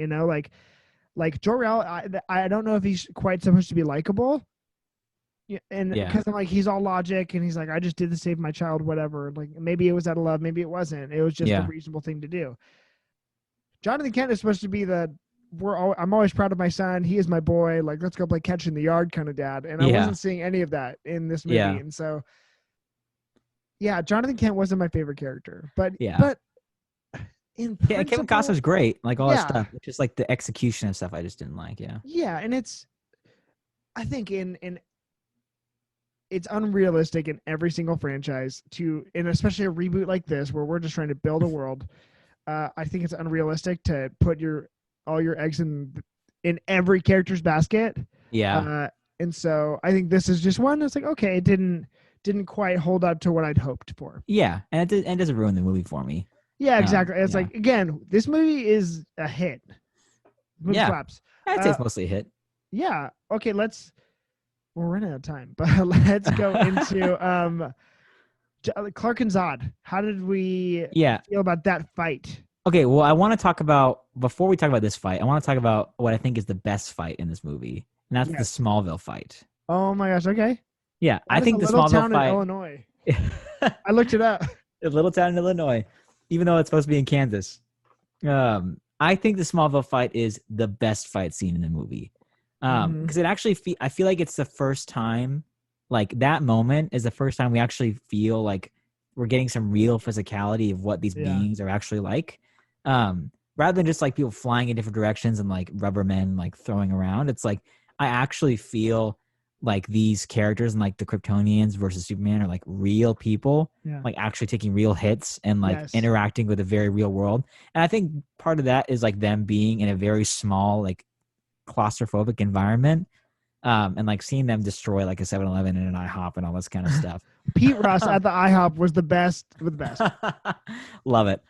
like Jor-El, I don't know if he's quite supposed to be likable. Yeah, and Yeah, because I'm like he's all logic and he's like I just did to save my child, whatever. Like maybe it was out of love, maybe it wasn't. It was just a yeah, reasonable thing to do. Jonathan Kent is supposed to be I'm always proud of my son. He is my boy. Like let's go play catch in the yard kind of dad. And I yeah, wasn't seeing any of that in this movie. yeah, And so yeah, Jonathan Kent wasn't my favorite character, but yeah. but in Yeah, Kevin Costner's principle, great, like all that yeah, stuff. It's just like the execution of stuff I just didn't like. Yeah. yeah, and I think in it's unrealistic in every single franchise and especially a reboot like this where we're just trying to build a world. I think it's unrealistic to put all your eggs in every character's basket. Yeah. Uh, and so I think this is just one that's like, okay, it didn't quite hold up to what I'd hoped for. Yeah. And it doesn't ruin the movie for me. Yeah, exactly. It's Yeah. like again, this movie is a hit. The movie Yeah. slaps. I'd say Uh, it's mostly a hit. yeah. Okay, we're running out of time, but let's go into Clark and Zod. How did we Yeah. feel about that fight? Okay, well, I want to talk about before we talk about this fight, I want to talk about what I think is the best fight in this movie, and that's the Yes. Smallville fight. Oh my gosh. Okay. Yeah, I That is a think the little Smallville town in fight, Illinois. a I looked it up. little town in Illinois, even though it's supposed to be in Kansas. I think the Smallville fight is the best fight scene in the movie. Hmm. Because it actually, I feel like it's the first time, like that moment is the first time we actually feel like we're getting some real physicality of what these Yeah. beings are actually like. Rather than just like people flying in different directions and like rubber men like throwing around, it's like I actually feel like these characters and like the Kryptonians versus Superman are like real people, Yeah. like actually taking real hits and like Yes. interacting with a very real world. And I think part of that is like them being in a very small, like claustrophobic environment. And like seeing them destroy like a 7-Eleven and an IHOP and all this kind of stuff. Pete Russ at the IHOP was the best with the best. Love it.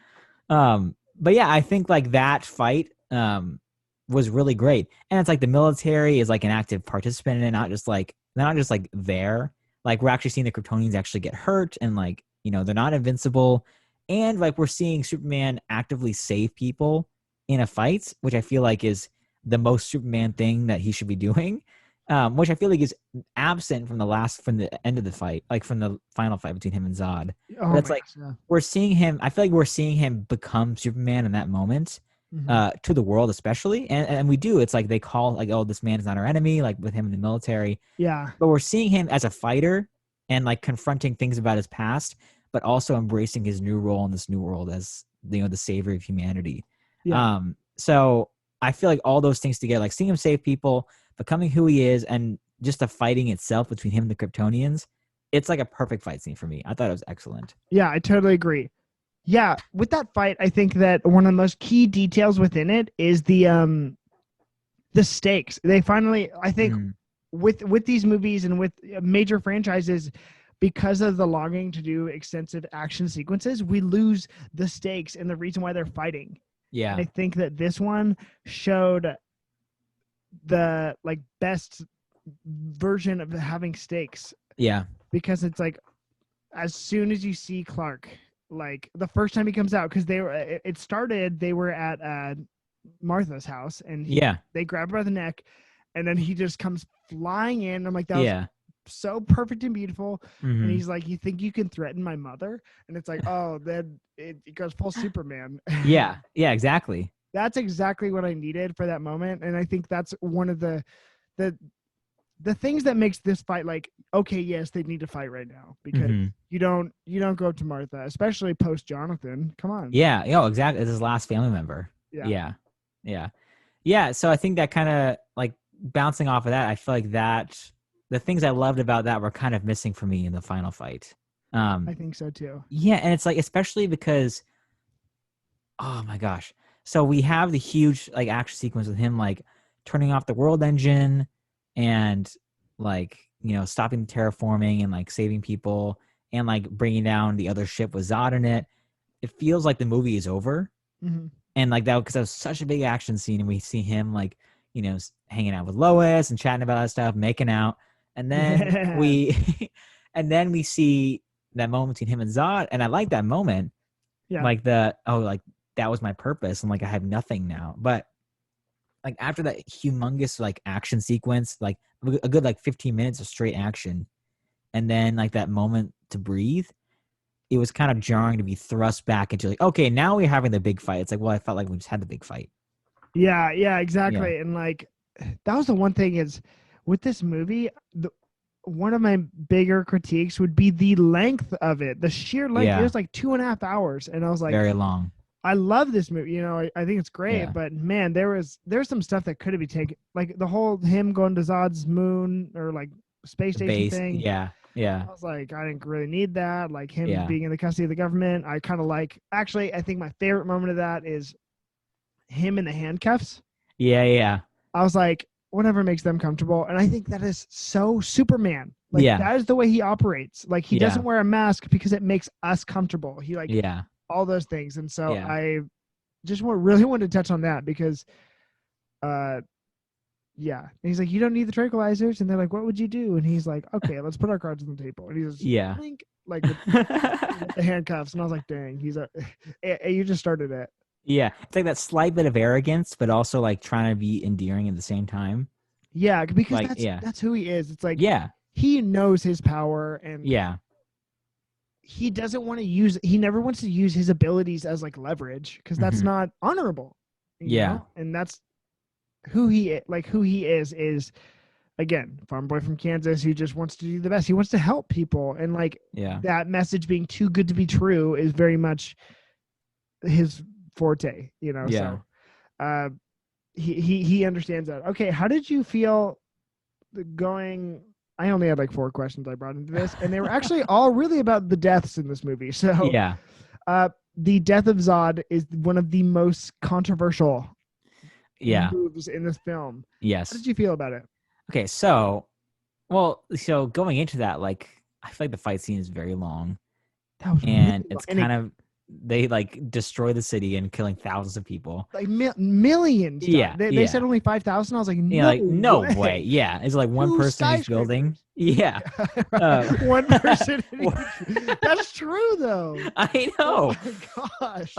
But yeah, I think like that fight was really great. And it's like the military is like an active participant in it, not just like they're not just like there. Like we're actually seeing the Kryptonians actually get hurt and like, they're not invincible. And like we're seeing Superman actively save people in a fight, which I feel like is the most Superman thing that he should be doing. Which I feel like is absent from the end of the fight, like from the final fight between him and Zod. But it's like we're seeing him. I feel like we're seeing him become Superman in that moment, to the world especially, and we do. It's like they call like, oh, this man is not our enemy, like with him in the military. Yeah. But we're seeing him as a fighter and like confronting things about his past, but also embracing his new role in this new world as the savior of humanity. Yeah. So I feel like all those things together, like seeing him save people, becoming who he is, and just the fighting itself between him and the Kryptonians, it's like a perfect fight scene for me. I thought it was excellent. Yeah, I totally agree. Yeah, with that fight, I think that one of the most key details within it is the stakes. They finally, I think, with these movies and with major franchises, because of the longing to do extensive action sequences, we lose the stakes and the reason why they're fighting. Yeah, And I think that this one showed the like best version of having stakes. Yeah, because it's like as soon as you see Clark, like the first time he comes out, because they were at Martha's house and they grab her by the neck and then he just comes flying in. I'm like, that was so perfect and beautiful. And he's like, you think you can threaten my mother? And it's like, oh, then it goes full Superman. yeah, exactly. That's exactly what I needed for that moment. And I think that's one of the things that makes this fight like, okay, yes, they need to fight right now, because you don't go up to Martha, especially post Jonathan. Come on. Yeah. Exactly. It's his last family member. Yeah. So I think that kind of like bouncing off of that, I feel like that the things I loved about that were kind of missing for me in the final fight. I think so too. Yeah. And it's like, especially because, oh my gosh. So we have the huge like action sequence with him like turning off the world engine and like, stopping the terraforming and like saving people and like bringing down the other ship with Zod in it. It feels like the movie is over. And like that, because that was such a big action scene, and we see him like, hanging out with Lois and chatting about that stuff, making out. And then and then we see that moment between him and Zod. And I like that moment. Yeah. Like that was my purpose, and like I have nothing now. But like after that humongous like action sequence, like a good like 15 minutes of straight action, and then like that moment to breathe, it was kind of jarring to be thrust back into like, okay, now we're having the big fight. It's like, well, I felt like we just had the big fight. Yeah, exactly. And like that was the one thing is with this movie, one of my bigger critiques would be the length of it, the sheer length. It was like 2.5 hours, and I was like, very long. I love this movie. I think it's great, but man, there's some stuff that could have been taken, like the whole him going to Zod's moon or like space station thing. Yeah. I was like, I didn't really need that. Like him being in the custody of the government. I kind of like. Actually, I think my favorite moment of that is him in the handcuffs. Yeah. I was like, whatever makes them comfortable, and I think that is so Superman. Like that is the way he operates. Like he doesn't wear a mask because it makes us comfortable. He like all those things. And so I just really wanted to touch on that because and he's like, you don't need the tranquilizers, and they're like, what would you do? And he's like, okay, let's put our cards on the table. And he's like with the handcuffs, and I was like, dang, you just started it. It's like that slight bit of arrogance, but also like trying to be endearing at the same time. Because like, that's who he is. It's like he knows his power, and he doesn't want to he never wants to use his abilities as like leverage, because that's not honorable. You know? And that's who he is again, farm boy from Kansas who just wants to do the best. He wants to help people, and like that message being too good to be true is very much his forte, So he understands that. Okay, how did you feel going? I only had like 4 questions I brought into this, and they were actually all really about the deaths in this movie. So the death of Zod is one of the most controversial moves in this film. Yes. How did you feel about it? Okay, so going into that, like I feel like the fight scene is very long, That was really and long. it's And it, kind of they like destroy the city and killing thousands of people. like millions died. Yeah, They said yeah. only 5,000. I was like, Yeah, no like no way. way. Yeah, it's like one Two person in each building. skyscrapers. Yeah. Uh, One person in each. That's true though. I Oh know. my gosh.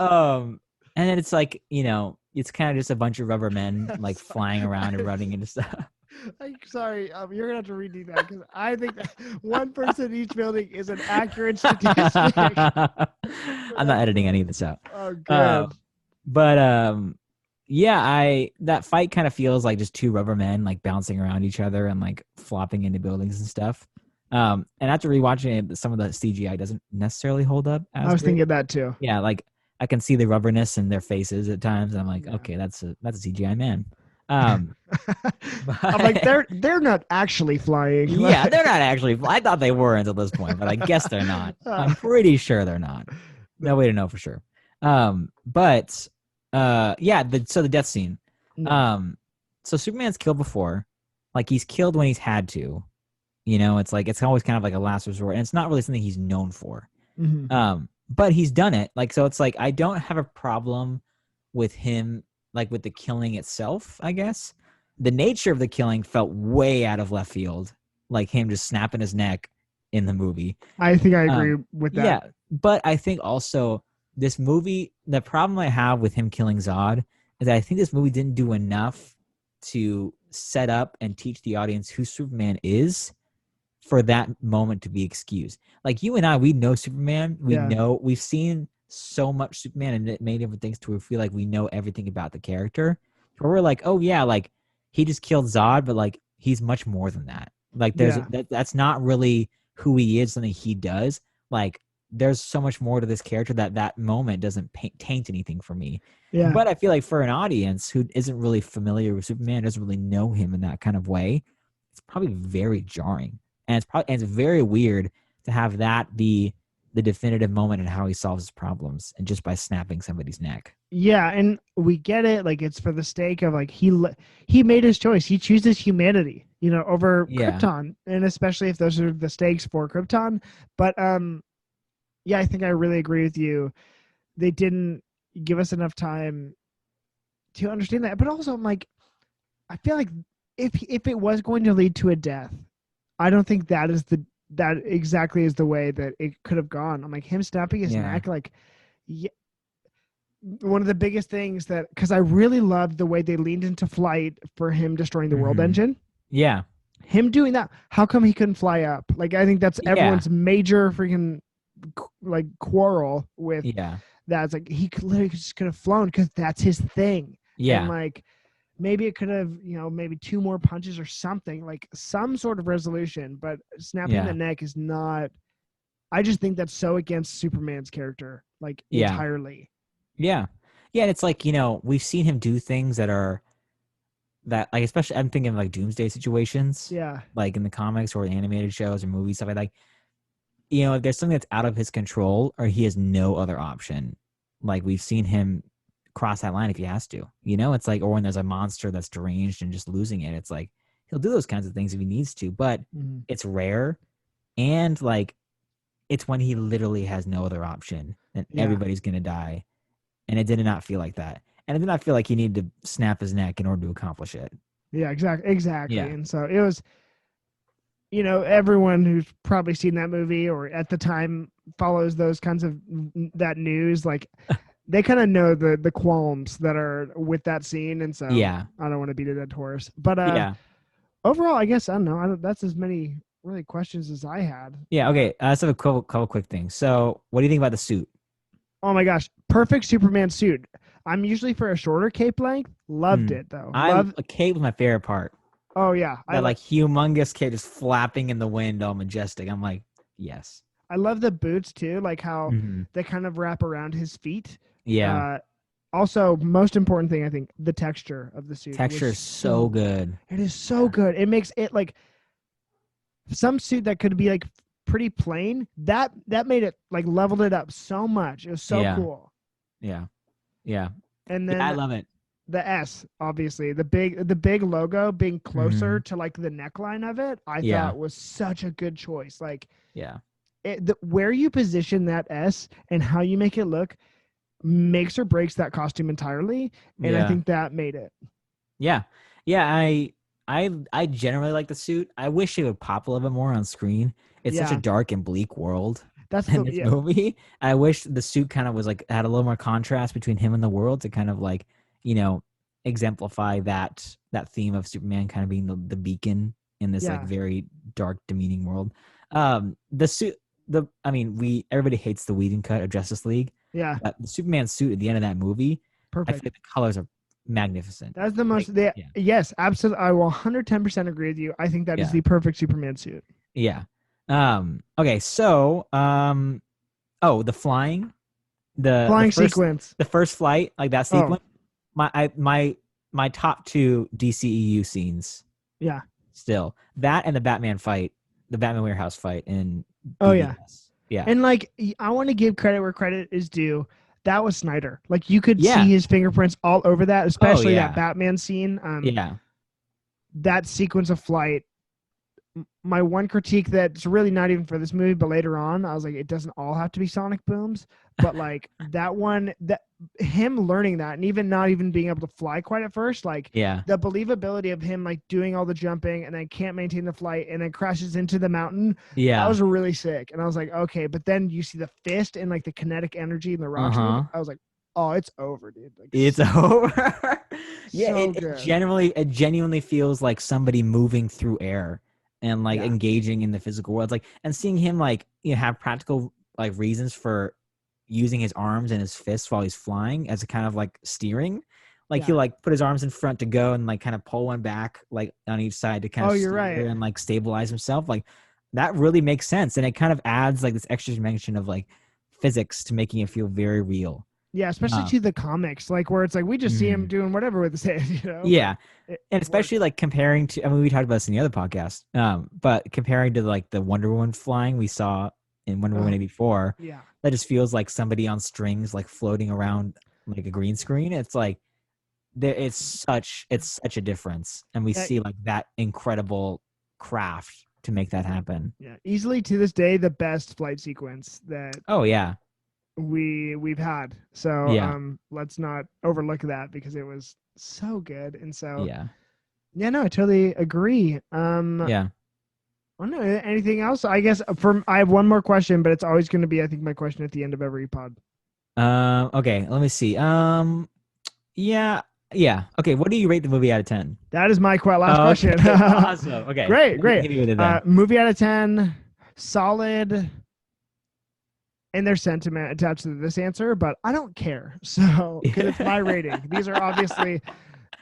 And then it's like, it's kind of just a bunch of rubber men like Sorry. flying around and running into stuff. I'm sorry. You're gonna have to redo that because I think that one person in each building is an accurate statistic. I'm not editing any of this out. Oh, Uh, good. but yeah, that fight kind of feels like just two rubber men like bouncing around each other and like flopping into buildings and stuff. And after rewatching it, some of the CGI doesn't necessarily hold up I as was great. thinking that too. Yeah, like I can see the rubberness in their faces at times. And I'm like, Yeah. okay, that's a CGI man. I'm like But they're not actually flying. yeah, they're not actually. I thought they were until this point, but I guess they're not. I'm pretty sure they're not. No way to know for sure. But yeah. So the death scene. So Superman's killed before, like he's killed when he's had to. It's like it's always kind of like a last resort, and it's not really something he's known for. Mhm. But he's done it. Like so, it's like I don't have a problem with him, like with the killing itself. I guess the nature of the killing felt way out of left field, like him just snapping his neck in the movie. I think I agree with that. Yeah, but I think also this movie, the problem I have with him killing Zod is that I think this movie didn't do enough to set up and teach the audience who Superman is for that moment to be excused. Like you and I, we know Superman. We've seen so much Superman and many different things to where we feel like we know everything about the character. But we're like, oh yeah, like he just killed Zod, but like he's much more than that. Like that's not really who he is, something he does. Like there's so much more to this character that moment doesn't taint anything for me. Yeah. But I feel like for an audience who isn't really familiar with Superman, doesn't really know him in that kind of way, it's probably very jarring. And it's very weird to have that be the definitive moment in how he solves his problems, and just by snapping somebody's neck. Yeah, and we get it. Like it's for the stake of like he made his choice. He chooses humanity, over Krypton, and especially if those are the stakes for Krypton. But yeah, I think I really agree with you. They didn't give us enough time to understand that. But also, I'm like, I feel like if it was going to lead to a death, I don't think that exactly is the way that it could have gone. I'm like him snapping his neck, like, yeah. One of the biggest things because I really loved the way they leaned into flight for him destroying the world engine. Yeah. Him doing that. How come he couldn't fly up? Like, I think that's everyone's major freaking like quarrel with that. It's like he literally just could have flown because that's his thing. Yeah. And like, maybe it could have, maybe two more punches or something, like some sort of resolution, but snapping the neck is not, I just think that's so against Superman's character, like entirely. Yeah. Yeah. It's like, we've seen him do things that like, especially I'm thinking of like doomsday situations. Yeah. Like in the comics or animated shows or movies, stuff like that. If there's something that's out of his control or he has no other option, like we've seen him cross that line if he has to, it's like, or when there's a monster that's deranged and just losing it, it's like he'll do those kinds of things if he needs to, but it's rare. And like, it's when he literally has no other option and everybody's going to die. And it did not feel like that. And it did not feel like he needed to snap his neck in order to accomplish it. Yeah, exactly. Yeah. And so it was, everyone who's probably seen that movie or at the time follows those kinds of that news, like they kind of know the qualms that are with that scene. And so I don't want to beat a dead horse, but overall, I guess, I don't know. That's as many really questions as I had. Yeah. Okay. Let's have a couple quick things. So what do you think about the suit? Oh my gosh. Perfect Superman suit. I'm usually for a shorter cape length. Loved it though. A cape was my favorite part. Oh yeah. That like humongous cape just flapping in the wind, all majestic. I'm like, yes. I love the boots too. Like how they kind of wrap around his feet. Yeah. Also, most important thing, I think, the texture of the suit. Texture is so good. It is so good. It makes it like some suit that could be like pretty plain. That made it like leveled it up so much. It was so cool. Yeah. Yeah. And then I love it. the S, obviously, the big logo being closer Hmm. to like the neckline of it, I Yeah. thought was such a good choice. Like Yeah. where you position that S and how you make it look makes or breaks that costume entirely, and I Yeah. think that made it. Yeah. Yeah. I generally like the suit. I wish it would pop a little bit more on screen. It's such a Yeah, dark and bleak world that's in the this yeah movie. I wish the suit kind of was like had a little more contrast between him and the world to kind of like, you know, exemplify that theme of Superman kind of being the beacon in this like yeah very dark, demeaning world. The suit I mean, we everybody hates the Whedon cut of Justice League, yeah but the Superman suit at the end of that movie, I feel perfect. like the colors are magnificent. That's the Like, most. yeah, Yes, absolutely. I will 110% agree with you. I think that is yeah, the perfect Superman suit. yeah. Okay, so oh, the flying, the Flying first sequence. the first flight, like that Oh sequence, my top two DCEU scenes yeah. still. That and the Batman fight, the Batman warehouse fight in Oh yeah. BVS. Yeah. And like I want to give credit where credit is due. That was Snyder. Like you could see Yeah. his fingerprints all over that, Oh especially that yeah. Batman scene. Yeah. That sequence of flight. My one critique that's really not even for this movie, but later on, I was like, it doesn't all have to be sonic booms, but like that one, that him learning that, and even not even being able to fly quite at first, like Yeah. the believability of him like doing all the jumping and then can't maintain the flight and then crashes into the mountain. That Yeah. was really sick, and I was like, okay, but then you see the fist and like the kinetic energy in the rocks move. Uh-huh. I was like, oh, it's over, dude. Like It's so, over. Yeah, so it good. genuinely feels like somebody moving through air and like Yeah, engaging in the physical world. Like and seeing him like have practical like reasons for using his arms and his fists while he's flying as a kind of like steering. Like yeah. he'll like put his arms in front to go and like kind of pull one back like on each side to kind Oh, of you're steer right. and like stabilize himself. Like that really makes sense. And it kind of adds like this extra dimension of like physics to making it feel very real. Yeah, especially Um, to the comics, like where it's like we just see him mhm. doing whatever with his head, but Yeah, and it especially works. like comparing to, I mean, we talked about this in the other podcast, but comparing to like the Wonder Woman flying we saw in Wonder Woman Oh, 84, yeah. that just feels like somebody on strings, like floating around like a green screen. It's like it's such a difference, and we Yeah, see like that incredible craft to make that happen. yeah. Easily to this day the best flight sequence that Oh yeah, we've had. So yeah, let's not overlook that because it was so good. And so yeah, yeah, no, I totally agree. yeah. I don't know anything else. I guess I have one more question, but it's always going to be I think my question at the end of every pod. Okay, let me see. Yeah, yeah. Okay, what do you rate the movie out of 10? That is my last Oh, question. okay, awesome. Okay, Great, great. hit me with it then. Movie out of 10, solid. And there's sentiment attached to this answer, but I don't care. So, because it's my rating. These are obviously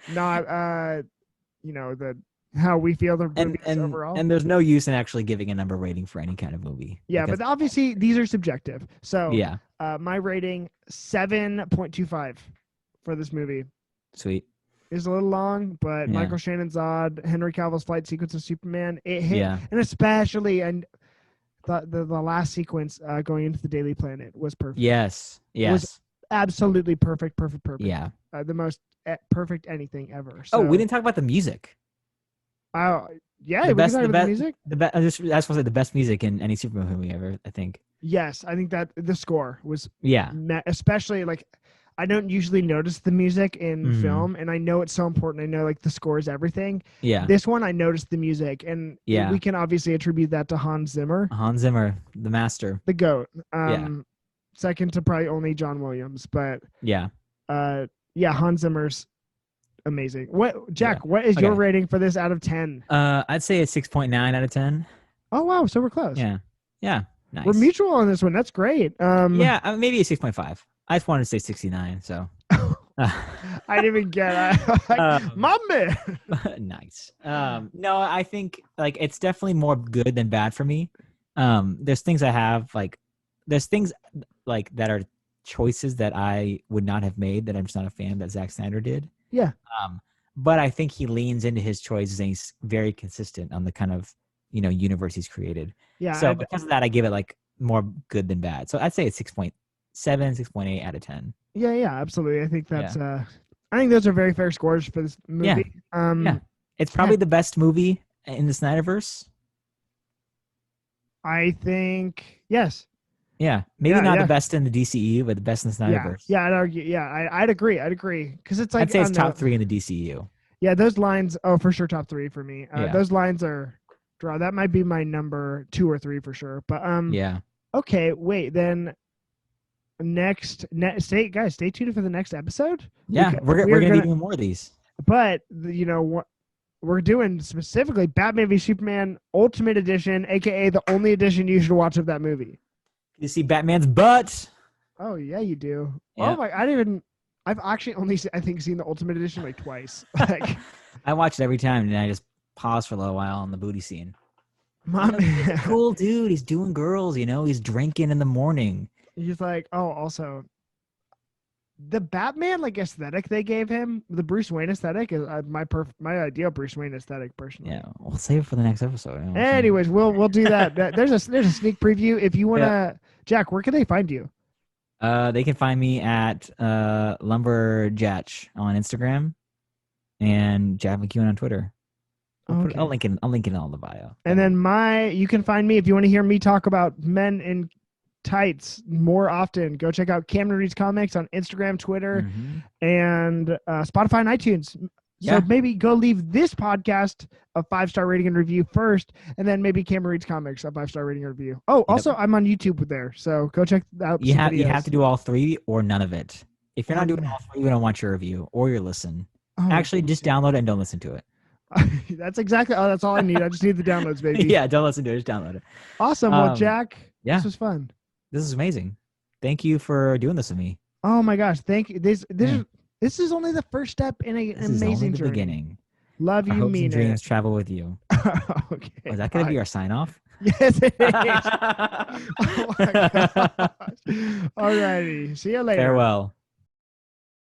not, the how we feel the and movie is and overall. and there's no use in actually giving a number rating for any kind of movie Yeah, because but obviously these are subjective. So, yeah, my rating 7.25 for this movie sweet, is a little long, but yeah, Michael Shannon Zod, Henry Cavill's flight sequence of Superman, it hit, yeah, and especially and the last sequence going into the Daily Planet was perfect. yes, Was yes, absolutely perfect, perfect, perfect. yeah. The most perfect anything ever. Oh, we So, didn't talk about the music. yeah, The we can best, talk the about the best, music. the best. I just want to say the best music in any Superman movie ever. I think. Yes, I think that the score was, Yeah. especially like, I don't usually notice the music in Hmm. film, and I know it's so important. I know like the score is everything. Yeah. This one, I noticed the music, and Yeah. we can obviously attribute that to Hans Zimmer, Hans Zimmer, the master. the goat. Yeah. Second to probably only John Williams, but Yeah. uh, yeah, Hans Zimmer's amazing. What, Yeah. Jack? What is your Okay. rating for this out of 10? I'd say a 6.9 out of 10. Oh wow, so we're close. Yeah. Yeah. We're Nice. mutual on this one. That's great. Yeah. Maybe a 6.5. I just wanted to say 69. So. I didn't even get it. um, My man. nice. No, I think like it's definitely more good than bad for me. There's things I have like, there's things like that are choices that I would not have made that I'm just not a fan that Zack Snyder did. Yeah. But I think he leans into his choices and he's very consistent on the kind of universe he's created. Yeah. So because of that, I give it like more good than bad. So I'd say it's 6.7, 6.8 out of 10. Yeah. Absolutely. I think that's Yeah. I think those are very fair scores for this movie. Yeah. It's probably the best movie in the Snyderverse. I think yes. Yeah, maybe not the best in the DCEU, but the best in the Snyderverse. Yeah, I'd argue. Yeah, I'd agree. Because it's like I'd say it's top 3 in the DCEU. Yeah, those lines. Oh, for sure, top 3 for me. Those lines are draw. That might be my number 2 or 3 for sure. But yeah. Okay, wait. Then stay tuned for the next episode. Yeah, we're gonna be doing more of these. But you know what? We're doing specifically Batman v Superman Ultimate Edition, aka the only edition you should watch of that movie. You see Batman's butt. Oh yeah, you do. Yeah. Oh my! I've actually only seen the Ultimate Edition like twice. Like I watch it every time, and I just pause for a little while on the booty scene. Mom, he's a cool dude. He's doing girls. He's drinking in the morning. He's like, also the Batman like aesthetic they gave him, the Bruce Wayne aesthetic is my ideal Bruce Wayne aesthetic personally. Yeah, we'll save it for the next episode. Anyways, we'll do that. There's a sneak preview. If you wanna, Jack, where can they find you? They can find me at Lumberjach on Instagram and Jack McEwen on Twitter. I'll link it in all the bio. And then you can find me if you want to hear me talk about men in tights more often. Go check out Cameron Reads Comics on Instagram, Twitter, and Spotify and iTunes. So maybe go leave this podcast a 5-star rating and review first, and then maybe Cameron Reads Comics a 5-star rating and review. Oh, also I'm on YouTube there, so go check out. You have to do all 3 or none of it. If you're not doing all 3, we don't want your review or your listen. Actually, just download it and don't listen to it. That's exactly. Oh, that's all I need. I just need the downloads, baby. Yeah, don't listen to it. Just download it. Awesome. Well, Jack, this was fun. This is amazing. Thank you for doing this with me. Oh my gosh, thank you. This is only the first step in an amazing journey. Beginning. Love you, mean and dreams travel with you. Okay. Is that going to be our sign off? Yes, it is. Oh my gosh. Alrighty. See you later. Farewell.